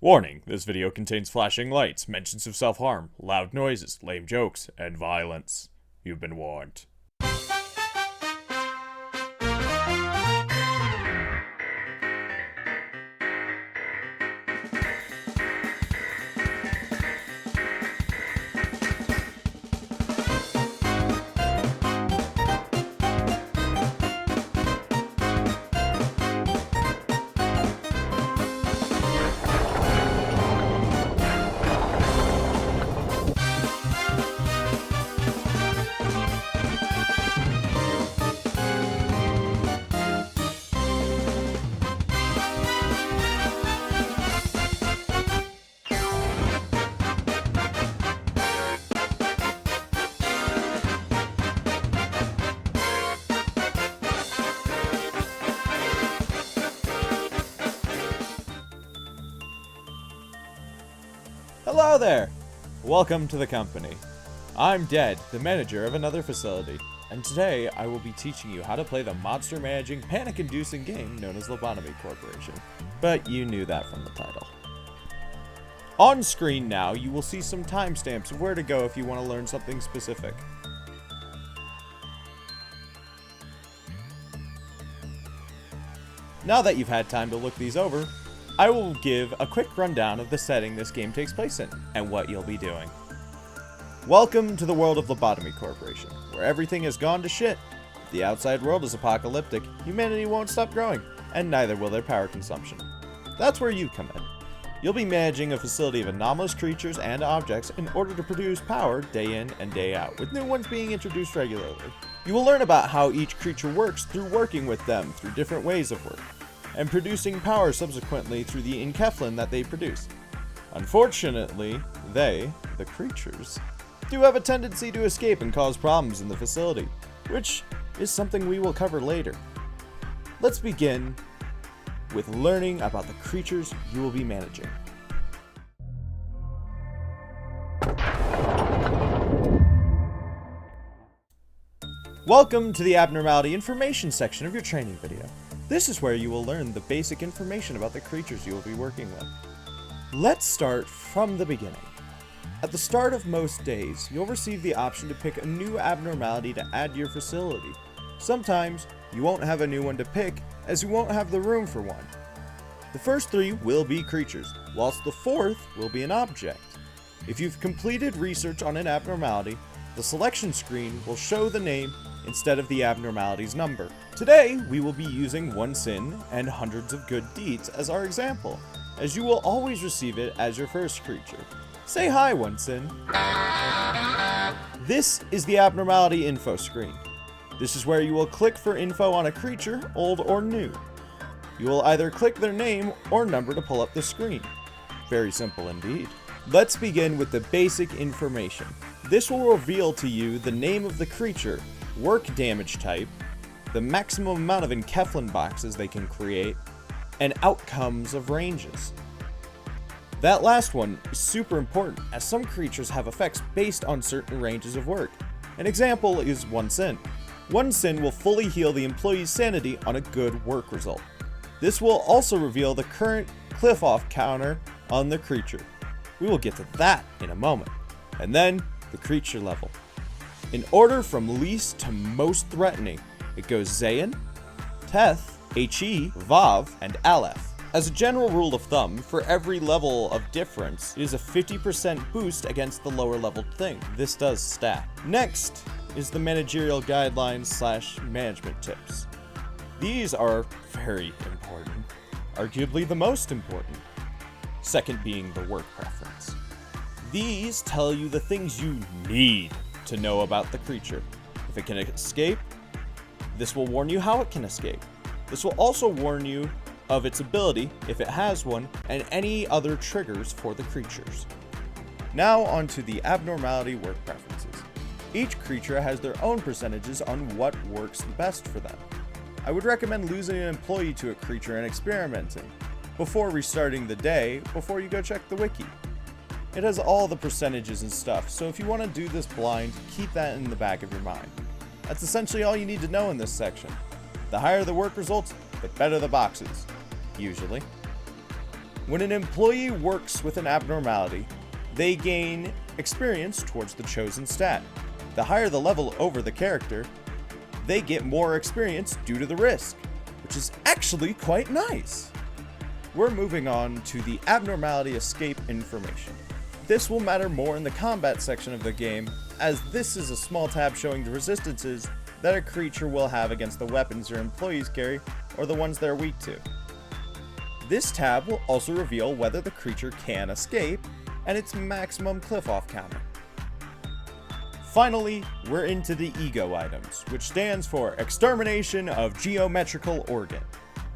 Warning, this video contains flashing lights, mentions of self-harm, loud noises, lame jokes, and violence. You've been warned. Hello there! Welcome to the company. I'm Dead, the manager of another facility, and today I will be teaching you how to play the monster-managing, panic-inducing game known as Lobotomy Corporation. But you knew that from the title. On screen now, you will see some timestamps of where to go if you want to learn something specific. Now that you've had time to look these over, I will give a quick rundown of the setting this game takes place in, and what you'll be doing. Welcome to the world of Lobotomy Corporation, where everything has gone to shit. If the outside world is apocalyptic, humanity won't stop growing, and neither will their power consumption. That's where you come in. You'll be managing a facility of anomalous creatures and objects in order to produce power day in and day out, with new ones being introduced regularly. You will learn about how each creature works through working with them through different ways of work, and producing power subsequently through the enkephalin that they produce. Unfortunately, the creatures, do have a tendency to escape and cause problems in the facility, which is something we will cover later. Let's begin with learning about the creatures you will be managing. Welcome to the Abnormality information section of your training video. This is where you will learn the basic information about the creatures you will be working with. Let's start from the beginning. At the start of most days, you'll receive the option to pick a new abnormality to add to your facility. Sometimes, you won't have a new one to pick, as you won't have the room for one. The first three will be creatures, whilst the fourth will be an object. If you've completed research on an abnormality, the selection screen will show the name instead of the abnormality's number. Today, we will be using one sin and hundreds of good deeds as our example, as you will always receive it as your first creature. Say hi, one sin. This is the abnormality info screen. This is where you will click for info on a creature, old or new. You will either click their name or number to pull up the screen. Very simple indeed. Let's begin with the basic information. This will reveal to you the name of the creature, work damage type, the maximum amount of enkephalin boxes they can create, and outcomes of ranges. That last one is super important, as some creatures have effects based on certain ranges of work. An example is one sin. One sin will fully heal the employee's sanity on a good work result. This will also reveal the current cliff-off counter on the creature. We will get to that in a moment. And then, the creature level. In order from least to most threatening, it goes Zayin, Teth, He, Vav, and Aleph. As a general rule of thumb, for every level of difference, it is a 50% boost against the lower leveled thing. This does stack. Next is the managerial guidelines / management tips. These are very important, arguably the most important. Second being the work preference. These tell you the things you need to know about the creature. If it can escape, this will warn you how it can escape. This will also warn you of its ability, if it has one, and any other triggers for the creatures. Now onto the abnormality work preferences. Each creature has their own percentages on what works the best for them. I would recommend losing an employee to a creature and experimenting before restarting the day before you go check the wiki. It has all the percentages and stuff, so if you want to do this blind, keep that in the back of your mind. That's essentially all you need to know in this section. The higher the work results, the better the boxes, usually. When an employee works with an abnormality, they gain experience towards the chosen stat. The higher the level over the character, they get more experience due to the risk, which is actually quite nice. We're moving on to the abnormality escape information. This will matter more in the combat section of the game, as this is a small tab showing the resistances that a creature will have against the weapons your employees carry or the ones they're weak to. This tab will also reveal whether the creature can escape and its maximum cliff-off counter. Finally, we're into the ego items, which stands for Extermination of Geometrical Organ.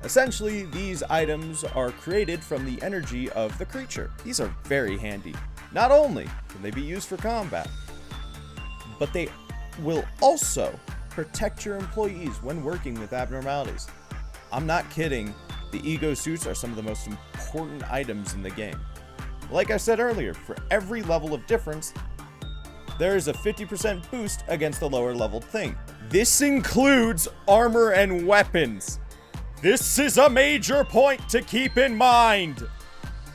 Essentially, these items are created from the energy of the creature. These are very handy. Not only can they be used for combat, but they will also protect your employees when working with abnormalities. I'm not kidding, the ego suits are some of the most important items in the game. Like I said earlier, for every level of difference, there is a 50% boost against the lower leveled thing. This includes armor and weapons. This is a major point to keep in mind.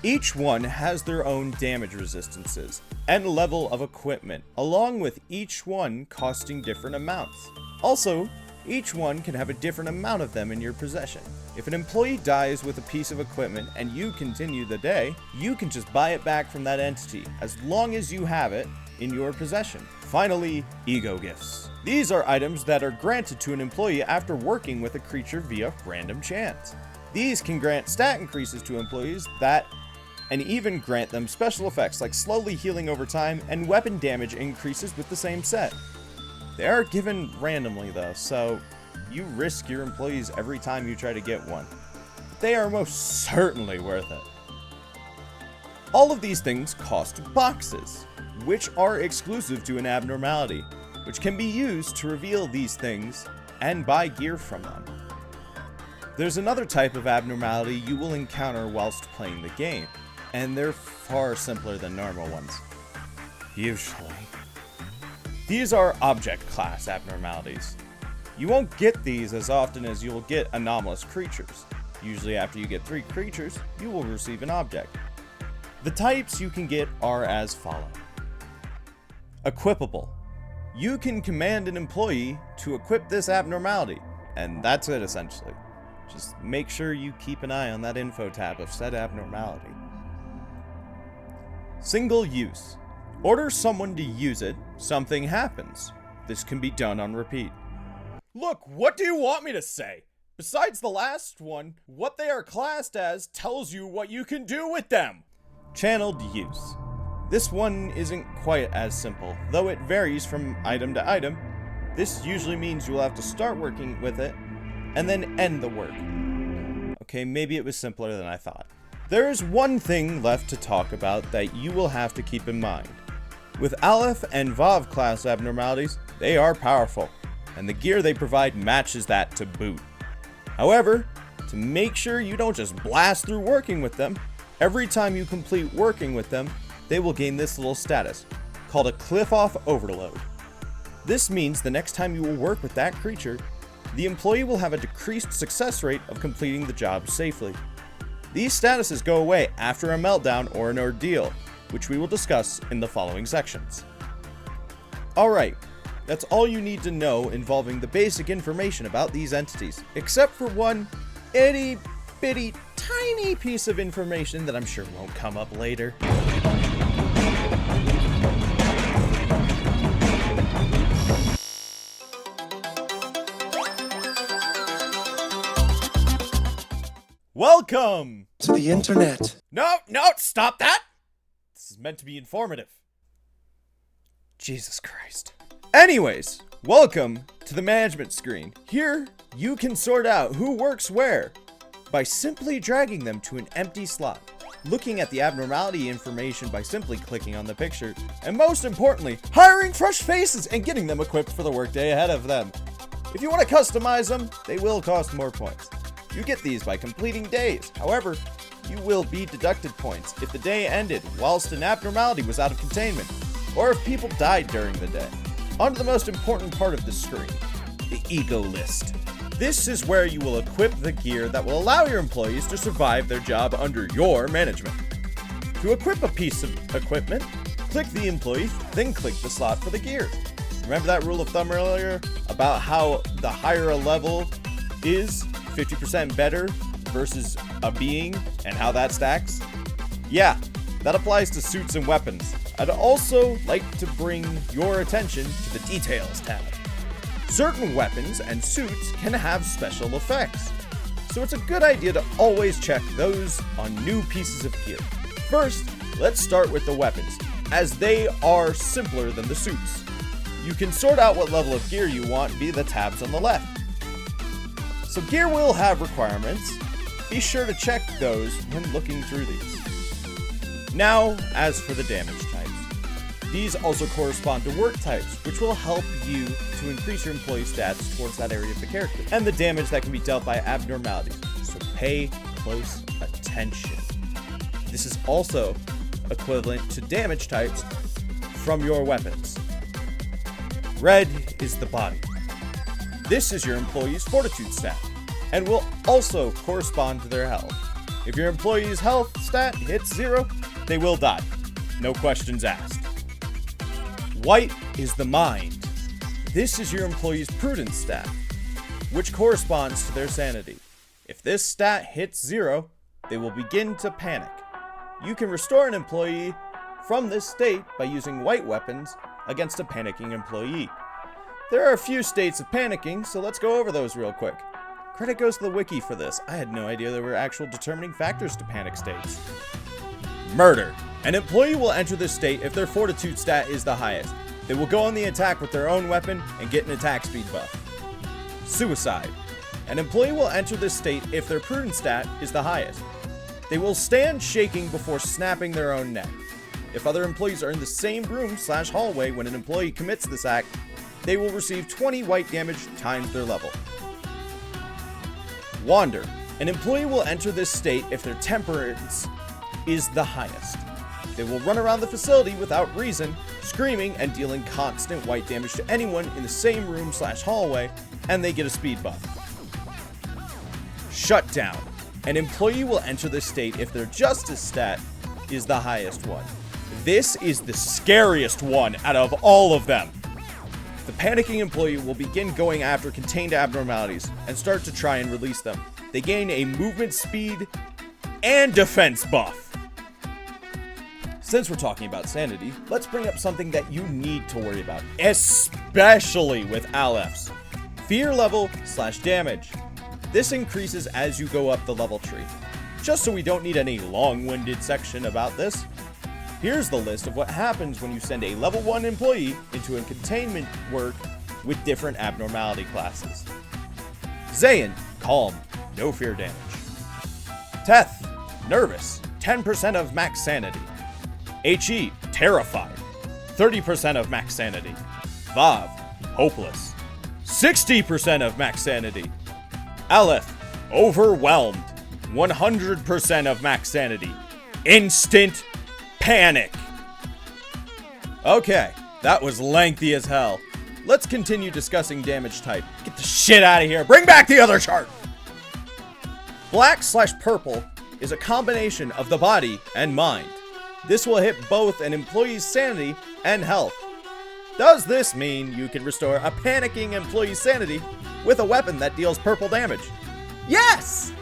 Each one has their own damage resistances and level of equipment, along with each one costing different amounts. Also, each one can have a different amount of them in your possession. If an employee dies with a piece of equipment and you continue the day, you can just buy it back from that entity, as long as you have it in your possession. Finally, ego gifts. These are items that are granted to an employee after working with a creature via random chance. These can grant stat increases to employees and even grant them special effects like slowly healing over time and weapon damage increases with the same set. They are given randomly though, so you risk your employees every time you try to get one. But they are most certainly worth it. All of these things cost boxes, which are exclusive to an abnormality, which can be used to reveal these things and buy gear from them. There's another type of abnormality you will encounter whilst playing the game, and they're far simpler than normal ones. Usually. These are object class abnormalities. You won't get these as often as you'll get anomalous creatures. Usually after you get 3 creatures, you will receive an object. The types you can get are as follow. Equipable. You can command an employee to equip this abnormality, and that's it essentially. Just make sure you keep an eye on that info tab of said abnormality. Single use. Order someone to use it, something happens. This can be done on repeat. Look, what do you want me to say? Besides the last one, what they are classed as tells you what you can do with them. Channeled use. This one isn't quite as simple, though it varies from item to item. This usually means you will have to start working with it, and then end the work. Okay, maybe it was simpler than I thought. There is one thing left to talk about that you will have to keep in mind. With Aleph and Vav class abnormalities, they are powerful, and the gear they provide matches that to boot. However, to make sure you don't just blast through working with them, every time you complete working with them, they will gain this little status, called a cliff-off overload. This means the next time you will work with that creature, the employee will have a decreased success rate of completing the job safely. These statuses go away after a meltdown or an ordeal, which we will discuss in the following sections. Alright, that's all you need to know involving the basic information about these entities, except for one itty bitty tiny piece of information that I'm sure won't come up later. Welcome to the internet. No, stop that! This is meant to be informative. Jesus Christ. Anyways, welcome to the management screen. Here, you can sort out who works where by simply dragging them to an empty slot, looking at the abnormality information by simply clicking on the picture, and most importantly, hiring fresh faces and getting them equipped for the workday ahead of them. If you want to customize them, they will cost more points. You get these by completing days. However, you will be deducted points if the day ended whilst an abnormality was out of containment, or if people died during the day. On to the most important part of the screen, the ego list. This is where you will equip the gear that will allow your employees to survive their job under your management. To equip a piece of equipment, click the employee, then click the slot for the gear. Remember that rule of thumb earlier about how the higher a level is, 50% better versus a being, and how that stacks? Yeah, that applies to suits and weapons. I'd also like to bring your attention to the Details tab. Certain weapons and suits can have special effects, so it's a good idea to always check those on new pieces of gear. First, let's start with the weapons, as they are simpler than the suits. You can sort out what level of gear you want via the tabs on the left. So gear will have requirements. Be sure to check those when looking through these. Now, as for the damage types. These also correspond to work types, which will help you to increase your employee stats towards that area of the character, and the damage that can be dealt by abnormalities, so pay close attention. This is also equivalent to damage types from your weapons. Red is the body. This is your employee's fortitude stat, and will also correspond to their health. If your employee's health stat hits 0, they will die. No questions asked. White is the mind. This is your employee's prudence stat, which corresponds to their sanity. If this stat hits 0, they will begin to panic. You can restore an employee from this state by using white weapons against a panicking employee. There are a few states of panicking, so let's go over those real quick. Credit goes to the wiki for this. I had no idea there were actual determining factors to panic states. Murder. An employee will enter this state if their fortitude stat is the highest. They will go on the attack with their own weapon and get an attack speed buff. Suicide. An employee will enter this state if their prudence stat is the highest. They will stand shaking before snapping their own neck. If other employees are in the same room/hallway when an employee commits this act, they will receive 20 white damage times their level. Wander. An employee will enter this state if their temperance is the highest. They will run around the facility without reason, screaming and dealing constant white damage to anyone in the same room/hallway, and they get a speed buff. Shutdown. An employee will enter this state if their justice stat is the highest one. This is the scariest one out of all of them. The panicking employee will begin going after contained abnormalities and start to try and release them. They gain a movement speed and defense buff. Since we're talking about sanity, let's bring up something that you need to worry about, especially with ALFs. Fear level/damage. This increases as you go up the level tree. Just so we don't need any long-winded section about this, here's the list of what happens when you send a level 1 employee into a containment work with different abnormality classes. Zayn, calm, no fear damage. Teth, nervous, 10% of max sanity. HE, terrified, 30% of max sanity. Vav, hopeless, 60% of max sanity. Aleph, overwhelmed, 100% of max sanity. Instant panic. Okay, that was lengthy as hell. Let's continue discussing damage type. Get the shit out of here. Bring back the other chart. Black/purple is a combination of the body and mind. This will hit both an employee's sanity and health. Does this mean you can restore a panicking employee's sanity with a weapon that deals purple damage? Yes!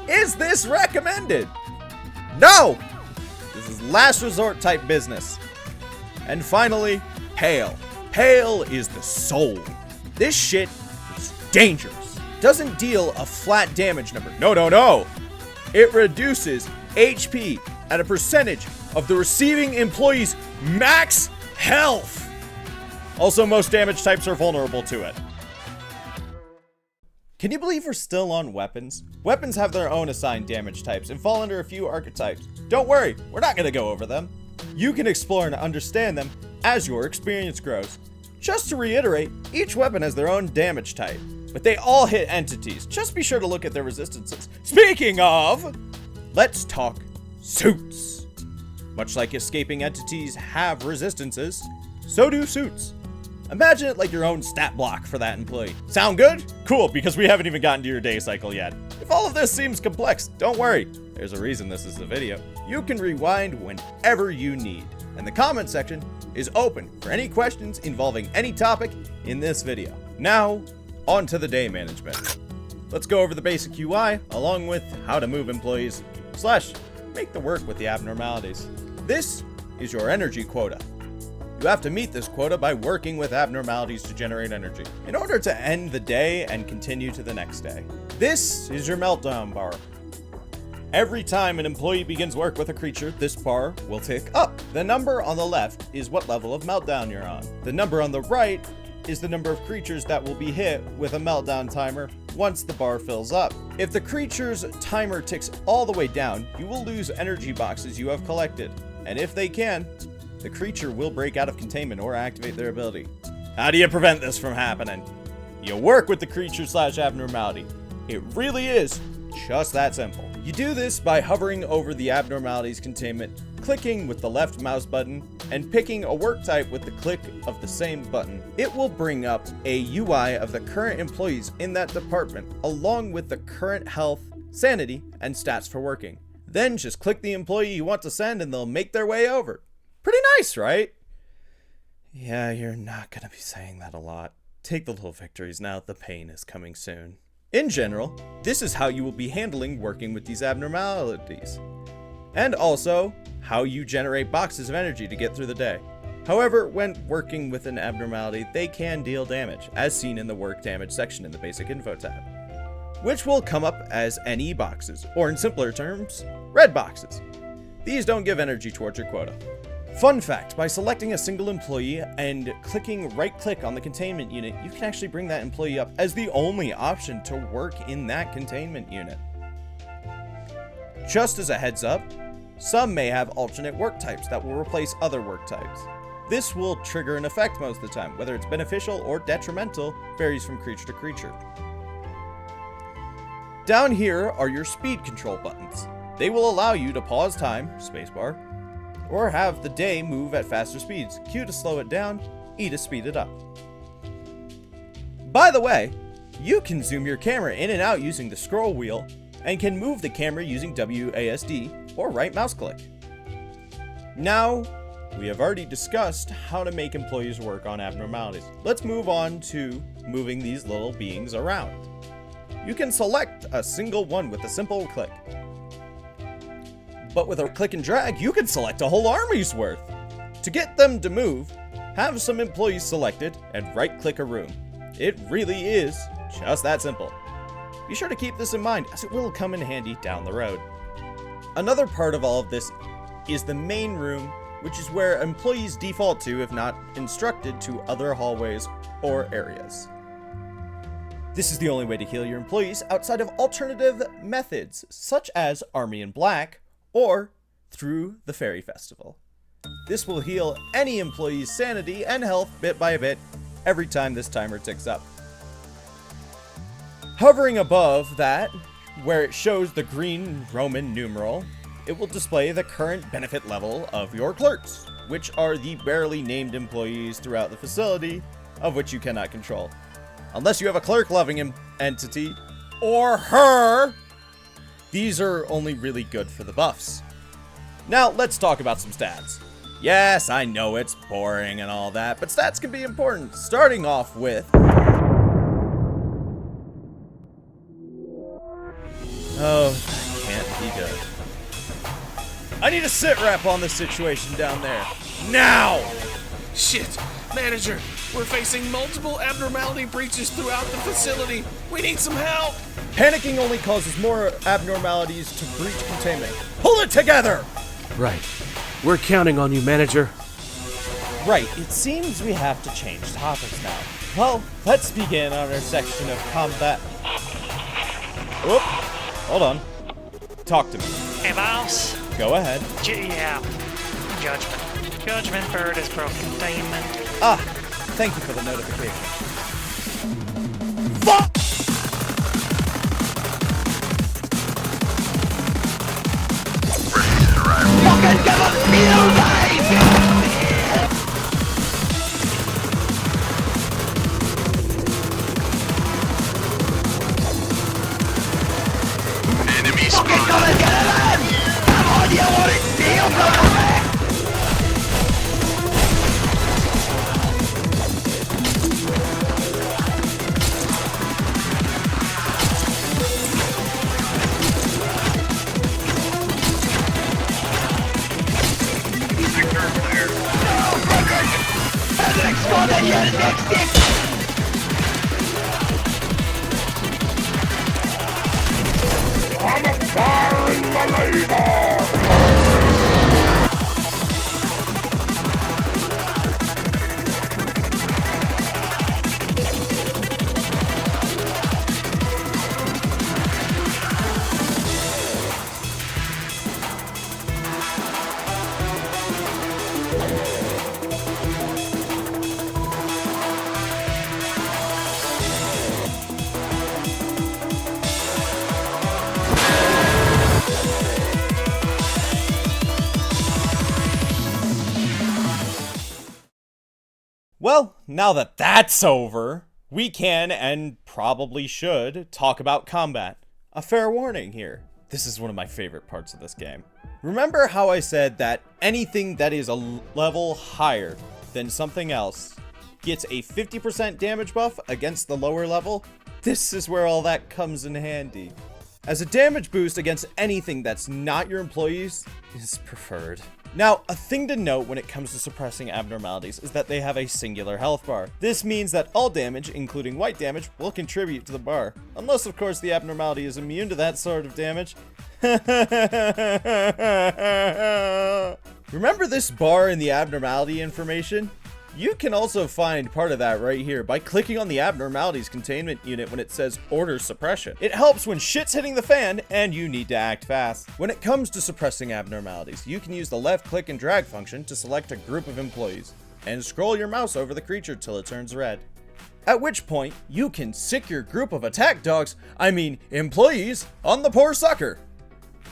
Is this recommended? No! This is last resort type business. And finally, Pale. Pale is the soul. This shit is dangerous. Doesn't deal a flat damage number. No. It reduces HP at a percentage of the receiving employee's max health. Also, most damage types are vulnerable to it. Can you believe we're still on weapons? Weapons have their own assigned damage types and fall under a few archetypes. Don't worry, we're not going to go over them. You can explore and understand them as your experience grows. Just to reiterate, each weapon has their own damage type, but they all hit entities. Just be sure to look at their resistances. Speaking of, let's talk suits. Much like escaping entities have resistances, so do suits. Imagine it like your own stat block for that employee. Sound good? Cool, because we haven't even gotten to your day cycle yet. If all of this seems complex, don't worry. There's a reason this is a video. You can rewind whenever you need. And the comment section is open for any questions involving any topic in this video. Now, on to the day management. Let's go over the basic UI, along with how to move employees, / make the work with the abnormalities. This is your energy quota. You have to meet this quota by working with abnormalities to generate energy, in order to end the day and continue to the next day. This is your meltdown bar. Every time an employee begins work with a creature, this bar will tick up. The number on the left is what level of meltdown you're on. The number on the right is the number of creatures that will be hit with a meltdown timer once the bar fills up. If the creature's timer ticks all the way down, you will lose energy boxes you have collected. And if they can, the creature will break out of containment or activate their ability. How do you prevent this from happening? You work with the creature / abnormality. It really is just that simple. You do this by hovering over the abnormality's containment, clicking with the left mouse button, and picking a work type with the click of the same button. It will bring up a UI of the current employees in that department, along with the current health, sanity, and stats for working. Then just click the employee you want to send and they'll make their way over. Pretty nice, right? Yeah, you're not gonna be saying that a lot. Take the little victories now, the pain is coming soon. In general, this is how you will be handling working with these abnormalities. And also, how you generate boxes of energy to get through the day. However, when working with an abnormality, they can deal damage, as seen in the work damage section in the basic info tab, which will come up as NE boxes, or in simpler terms, red boxes. These don't give energy towards your quota. Fun fact, by selecting a single employee and clicking right click on the containment unit, you can actually bring that employee up as the only option to work in that containment unit. Just as a heads up, some may have alternate work types that will replace other work types. This will trigger an effect most of the time, whether it's beneficial or detrimental, varies from creature to creature. Down here are your speed control buttons. They will allow you to pause time, spacebar, or have the day move at faster speeds, Q to slow it down, E to speed it up. By the way, you can zoom your camera in and out using the scroll wheel, and can move the camera using WASD or right mouse click. Now, we have already discussed how to make employees work on abnormalities. Let's move on to moving these little beings around. You can select a single one with a simple click. But with a click and drag, you can select a whole army's worth. To get them to move, have some employees selected and right-click a room. It really is just that simple. Be sure to keep this in mind, as it will come in handy down the road. Another part of all of this is the main room, which is where employees default to if not instructed to other hallways or areas. This is the only way to heal your employees outside of alternative methods, such as Army in Black, or through the Fairy Festival. This will heal any employee's sanity and health bit by bit every time this timer ticks up. Hovering above that, where it shows the green Roman numeral, it will display the current benefit level of your clerks, which are the barely named employees throughout the facility, of which you cannot control. Unless you have a clerk-loving entity, or her. These are only really good for the buffs. Now, let's talk about some stats. Yes, I know it's boring and all that, but stats can be important, starting off with... Oh, that can't be good. I need a sit rep on this situation down there. Now! Shit! Manager, we're facing multiple abnormality breaches throughout the facility. We need some help! Panicking only causes more abnormalities to breach containment. Pull it together! Right. We're counting on you, Manager. Right, it seems we have to change topics now. Well, let's begin on our section of combat. Whoop, hold on. Talk to me. Hey, boss. Go ahead. Yeah. Judgment. Judgment bird has broken containment. Ah, thank you for the notification. Fuck! Fucking give us music! Well, now that that's over, we can and probably should talk about combat. A fair warning here. This is one of my favorite parts of this game. Remember how I said that anything that is a level higher than something else gets a 50% damage buff against the lower level? This is where all that comes in handy, as a damage boost against anything that's not your employees is preferred. Now, a thing to note when it comes to suppressing abnormalities is that they have a singular health bar. This means that all damage, including white damage, will contribute to the bar. Unless, of course, the abnormality is immune to that sort of damage. Remember this bar in the abnormality information? You can also find part of that right here by clicking on the abnormalities containment unit when it says order suppression. It helps when shit's hitting the fan and you need to act fast. When it comes to suppressing abnormalities, you can use the left click and drag function to select a group of employees and scroll your mouse over the creature till it turns red. At which point, you can sick your group of attack dogs, employees, on the poor sucker.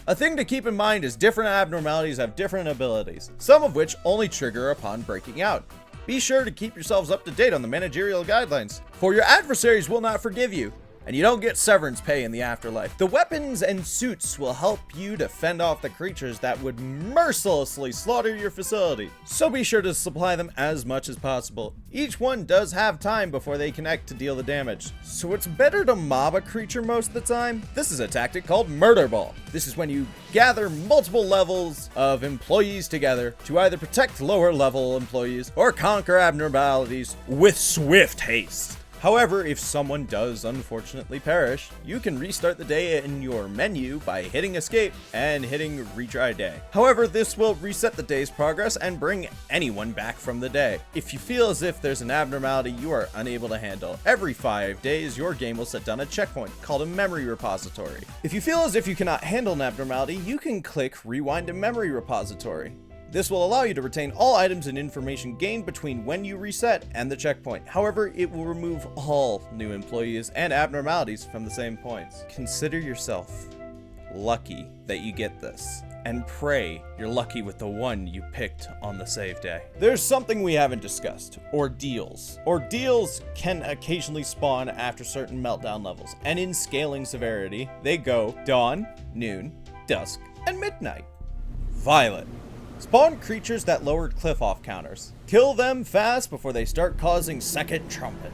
A thing to keep in mind is different abnormalities have different abilities, some of which only trigger upon breaking out. Be sure to keep yourselves up to date on the managerial guidelines, for your adversaries will not forgive you, and you don't get severance pay in the afterlife. The weapons and suits will help you to fend off the creatures that would mercilessly slaughter your facility, so be sure to supply them as much as possible. Each one does have time before they connect to deal the damage, so it's better to mob a creature most of the time. This is a tactic called Murder Ball. This is when you gather multiple levels of employees together to either protect lower level employees or conquer abnormalities with swift haste. However, if someone does unfortunately perish, you can restart the day in your menu by hitting escape and hitting retry day. However, this will reset the day's progress and bring anyone back from the day. If you feel as if there's an abnormality you are unable to handle, every 5 days your game will set down a checkpoint called a memory repository. If you feel as if you cannot handle an abnormality, you can click Rewind to Memory Repository. This will allow you to retain all items and information gained between when you reset and the checkpoint. However, it will remove all new employees and abnormalities from the same points. Consider yourself lucky that you get this, and pray you're lucky with the one you picked on the save day. There's something we haven't discussed: ordeals. Ordeals can occasionally spawn after certain meltdown levels, and in scaling severity, they go dawn, noon, dusk, and midnight. Violet. Spawn creatures that lower cliff-off counters. Kill them fast before they start causing second trumpet.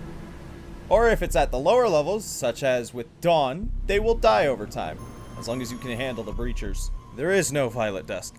Or if it's at the lower levels, such as with Dawn, they will die over time, as long as you can handle the breachers. There is no Violet Dusk.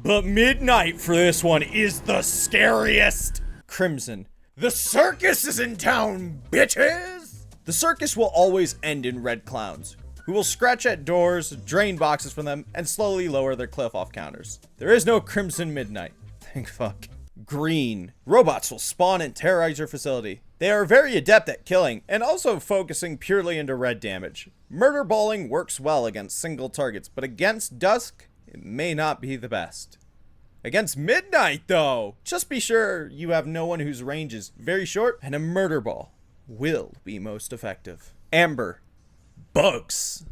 But Midnight for this one is the scariest! Crimson. The circus is in town, bitches! The circus will always end in red clowns, who will scratch at doors, drain boxes from them, and slowly lower their cliff-off counters. There is no Crimson Midnight. Thank fuck. Green. Robots will spawn and terrorize your facility. They are very adept at killing, and also focusing purely into red damage. Murder balling works well against single targets, but against Dusk, it may not be the best. Against Midnight, though, just be sure you have no one whose range is very short, and a murder ball will be most effective. Amber. Bugs.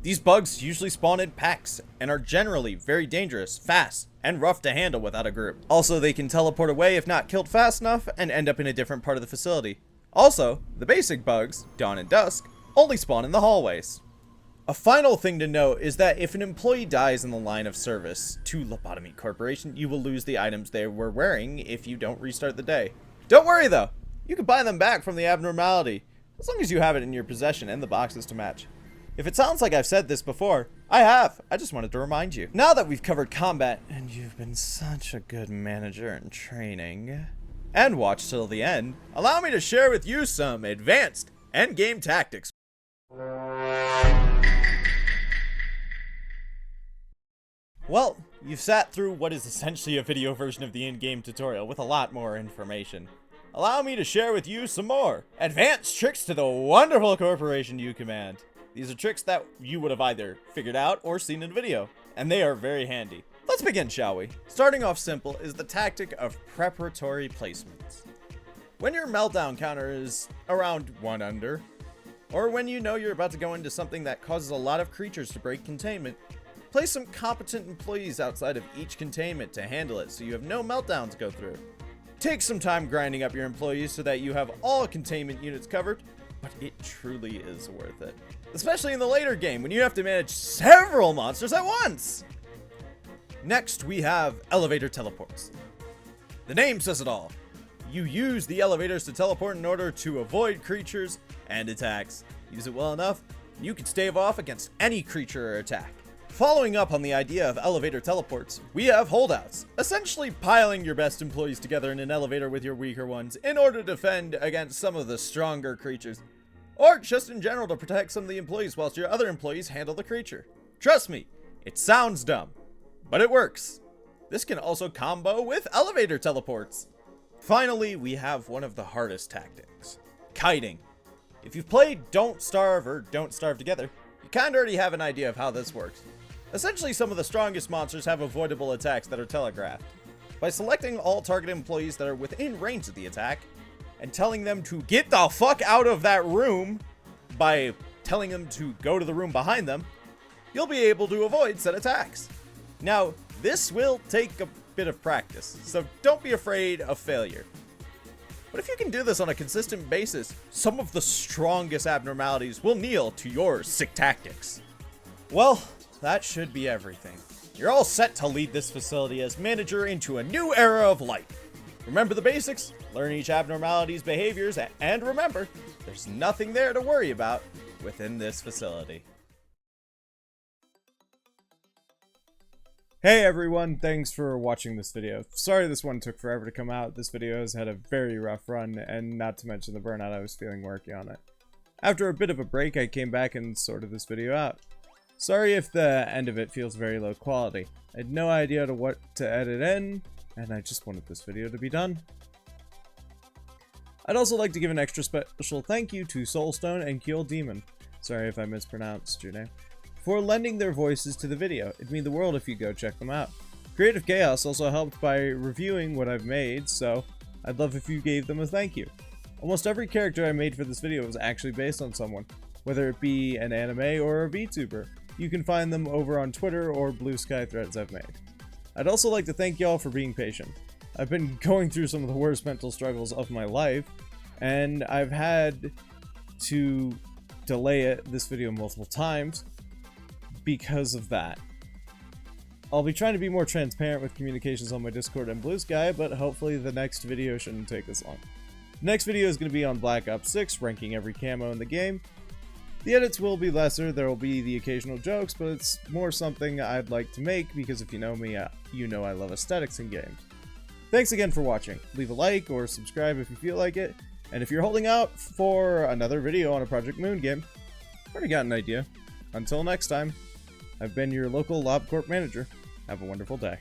These bugs usually spawn in packs and are generally very dangerous, fast, and rough to handle without a group. Also, they can teleport away if not killed fast enough and end up in a different part of the facility. Also, the basic bugs, Dawn and Dusk, only spawn in the hallways. A final thing to note is that if an employee dies in the line of service to Lobotomy Corporation, you will lose the items they were wearing if you don't restart the day. Don't worry though, you can buy them back from the abnormality, as long as you have it in your possession and the boxes to match. If it sounds like I've said this before, I have. I just wanted to remind you. Now that we've covered combat, and you've been such a good manager in training, and watch till the end, allow me to share with you some advanced endgame tactics. Well, you've sat through what is essentially a video version of the in-game tutorial with a lot more information. Allow me to share with you some more advanced tricks to the wonderful corporation you command. These are tricks that you would have either figured out or seen in a video, and they are very handy. Let's begin, shall we? Starting off simple is the tactic of preparatory placements. When your meltdown counter is around 1 under, or when you know you're about to go into something that causes a lot of creatures to break containment, place some competent employees outside of each containment to handle it so you have no meltdowns to go through. Take some time grinding up your employees so that you have all containment units covered, but it truly is worth it. Especially in the later game when you have to manage several monsters at once! Next, we have elevator teleports. The name says it all. You use the elevators to teleport in order to avoid creatures and attacks. Use it well enough, you can stave off against any creature or attack. Following up on the idea of elevator teleports, we have holdouts, essentially piling your best employees together in an elevator with your weaker ones in order to defend against some of the stronger creatures, or just in general to protect some of the employees whilst your other employees handle the creature. Trust me, it sounds dumb, but it works. This can also combo with elevator teleports. Finally, we have one of the hardest tactics, kiting. If you've played Don't Starve or Don't Starve Together, you kinda already have an idea of how this works. Essentially, some of the strongest monsters have avoidable attacks that are telegraphed. By selecting all target employees that are within range of the attack, and telling them to get the fuck out of that room by telling them to go to the room behind them, you'll be able to avoid said attacks. Now, this will take a bit of practice, so don't be afraid of failure. But if you can do this on a consistent basis, some of the strongest abnormalities will kneel to your sick tactics. Well, that should be everything. You're all set to lead this facility as manager into a new era of life. Remember the basics, learn each abnormality's behaviors, and remember, there's nothing there to worry about within this facility. Hey everyone, thanks for watching this video. Sorry this one took forever to come out. This video has had a very rough run, and not to mention the burnout I was feeling working on it. After a bit of a break, I came back and sorted this video out. Sorry if the end of it feels very low quality. I had no idea what to edit in, and I just wanted this video to be done. I'd also like to give an extra special thank you to Soulstone and Ceol Deamhan, sorry if I mispronounced your name, for lending their voices to the video. It'd mean the world if you go check them out. Creative Chaos also helped by reviewing what I've made, so I'd love if you gave them a thank you. Almost every character I made for this video was actually based on someone, whether it be an anime or a VTuber. You can find them over on Twitter or Blue Sky threads I've made. I'd also like to thank y'all for being patient. I've been going through some of the worst mental struggles of my life, and I've had to delay this video multiple times because of that. I'll be trying to be more transparent with communications on my Discord and Blue Sky, but hopefully the next video shouldn't take as long. The next video is going to be on Black Ops 6, ranking every camo in the game. The edits will be lesser, there will be the occasional jokes, but it's more something I'd like to make because if you know me, you know I love aesthetics in games. Thanks again for watching. Leave a like or subscribe if you feel like it, and if you're holding out for another video on a ProjectMoon game, I've already got an idea. Until next time, I've been your local LobCorp manager. Have a wonderful day.